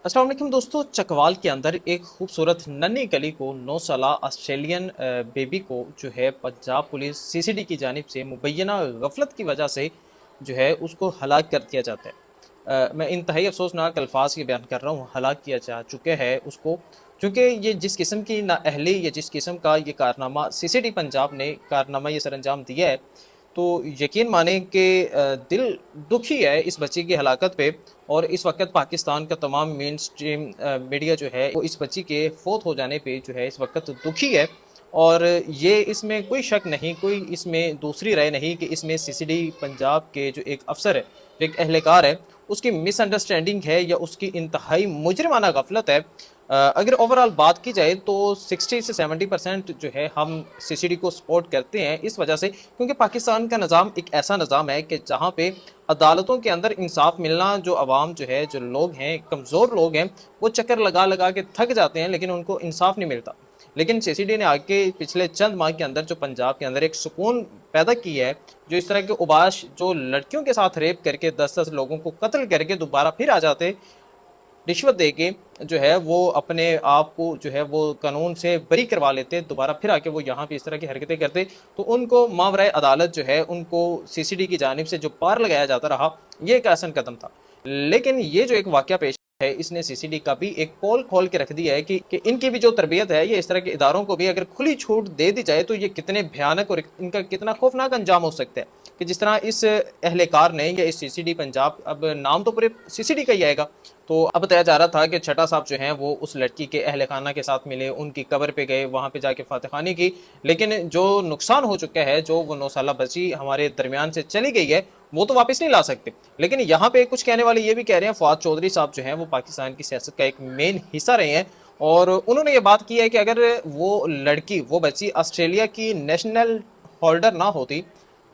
अस्सलाम वालेकुम दोस्तों। चकवाल के अंदर एक खूबसूरत नन्ही गली को 9 साला ऑस्ट्रेलियन बेबी को जो है पंजाब पुलिस सीसीडी की जानिब से मुबैना गफलत की वजह से जो है उसको हलाक कर दिया जाता है। मैं इंतहाई अफसोसनाक अल्फाज के बयान कर रहा हूँ, हलाक किया जा चुके हैं उसको, क्योंकि ये जिस किस्म की नाअहली या जिस किस्म का ये कारनामा सीसीडी पंजाब ने कारनामा ये सरअंजाम दिया है, तो यकीन माने कि दिल दुखी है इस बच्ची की हलाकत पे। और इस वक्त पाकिस्तान का तमाम मेन स्ट्रीम मीडिया जो है वो इस बच्ची के फौत हो जाने पे जो है इस वक्त दुखी है। और ये इसमें कोई शक नहीं, कोई इसमें दूसरी राय नहीं कि इसमें सीसीडी पंजाब के जो एक अफसर है, जो एक एहलकार है, उसकी मिसअंडरस्टैंडिंग है या उसकी इंतहाई मुजरिमाना गफलत है। अगर ओवरऑल बात की जाए तो 60 से 70% जो है हम सीसीडी को सपोर्ट करते हैं इस वजह से, क्योंकि पाकिस्तान का निज़ाम एक ऐसा निज़ाम है कि जहाँ पे अदालतों के अंदर इंसाफ मिलना, जो आवाम जो है, जो लोग हैं, कमज़ोर लोग हैं, वो चक्कर लगा लगा के थक जाते हैं लेकिन उनको इंसाफ नहीं मिलता। लेकिन सीसीडी ने आके पिछले चंद माह के अंदर जो पंजाब के अंदर एक सुकून पैदा किया है, जो इस तरह के उबाश जो लड़कियों के साथ रेप करके 10-10 लोगों को कत्ल करके दोबारा फिर आ जाते, रिश्वत दे के जो है वो अपने आप को जो है वो कानून से बरी करवा लेते, दोबारा फिर आके वो यहाँ पे इस तरह की हरकतें करते, तो उनको मावराए अदालत जो है उनको सीसीडी की जानिब से जो पार लगाया जाता रहा, ये एक आसान कदम था। लेकिन ये जो एक वाक़या पेश है, इसने सीसीडी का भी एक पोल खोल के रख दिया है कि इनकी भी जो तरबियत है, ये इस तरह के इदारों को भी अगर खुली छूट दे दी जाए तो ये कितने भयानक और इनका कितना खौफनाक अंजाम हो सकता है। कि जिस तरह इस एहलकार ने या इस सीसीडी पंजाब, अब नाम तो पूरे सीसीडी का ही आएगा, तो अब बताया जा रहा था कि छठा साहब जो हैं वो उस लड़की के अहल खाना के साथ मिले, उनकी कब्र पे गए, वहाँ पे जाके फातखानी की। लेकिन जो नुकसान हो चुका है, जो वो 9 साला बच्ची हमारे दरमियान से चली गई है, वो तो वापस नहीं ला सकते। लेकिन यहाँ पे कुछ कहने वाले ये भी कह रहे हैं, फवाद चौधरी साहब जो हैं वो पाकिस्तान की सियासत का एक मेन हिस्सा रहे हैं, और उन्होंने ये बात की है कि अगर वो लड़की, वो बच्ची ऑस्ट्रेलिया की नेशनल होल्डर ना होती,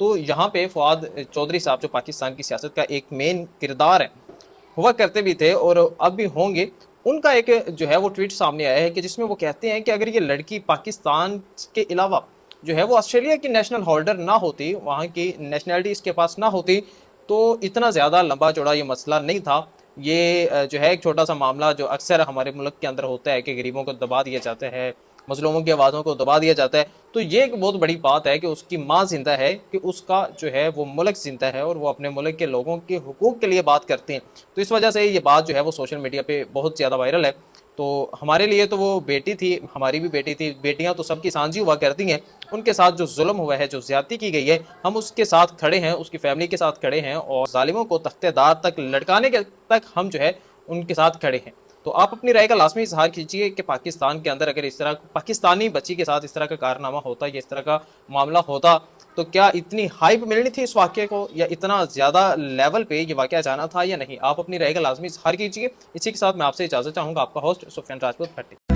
तो यहाँ पे फवाद चौधरी साहब जो पाकिस्तान की सियासत का एक मेन किरदार है, हुआ करते भी थे और अब भी होंगे, उनका एक जो है वो ट्वीट सामने आया है कि जिसमें वो कहते हैं कि अगर ये लड़की पाकिस्तान के अलावा जो है वो ऑस्ट्रेलिया की नेशनल होल्डर ना होती, वहाँ की नेशनलिटी इसके पास ना होती, तो इतना ज़्यादा लंबा चौड़ा ये मसला नहीं था। ये जो है एक छोटा सा मामला जो अक्सर हमारे मुल्क के अंदर होता है कि गरीबों को दबा दिया जाता है, मजलूमों की आवाज़ों को दबा दिया जाता है, तो ये एक बहुत बड़ी बात है कि उसकी माँ जिंदा है, कि उसका जो है वो मुल्क जिंदा है और वो अपने मुल्क के लोगों के हुकूक के लिए बात करते हैं। तो इस वजह से ये बात जो है वो सोशल मीडिया पे बहुत ज़्यादा वायरल है। तो हमारे लिए तो वो बेटी थी, हमारी भी बेटी थी, बेटियां तो सबकी सांझी हुआ करती हैं। उनके साथ जो जुल्म हुआ है, जो ज्यादती की गई है, हम उसके साथ खड़े हैं, उसकी फैमिली के साथ खड़े हैं, और जालिमों को तख्तेदार तक लटकाने के तक हम जो है उनके साथ खड़े हैं। तो आप अपनी राय का लाजमी इजहार कीजिए कि पाकिस्तान के अंदर अगर इस तरह पाकिस्तानी बच्ची के साथ इस तरह का कारनामा होता या इस तरह का मामला होता, तो क्या इतनी हाइप मिलनी थी इस वाक़े को, या इतना ज़्यादा लेवल पे ये वाक़या जाना था या नहीं? आप अपनी राय का लाजमी इजहार कीजिए। इसी के साथ मैं आपसे इजाज़त चाहूँगा। आपका होस्ट सुफियान राजपूत।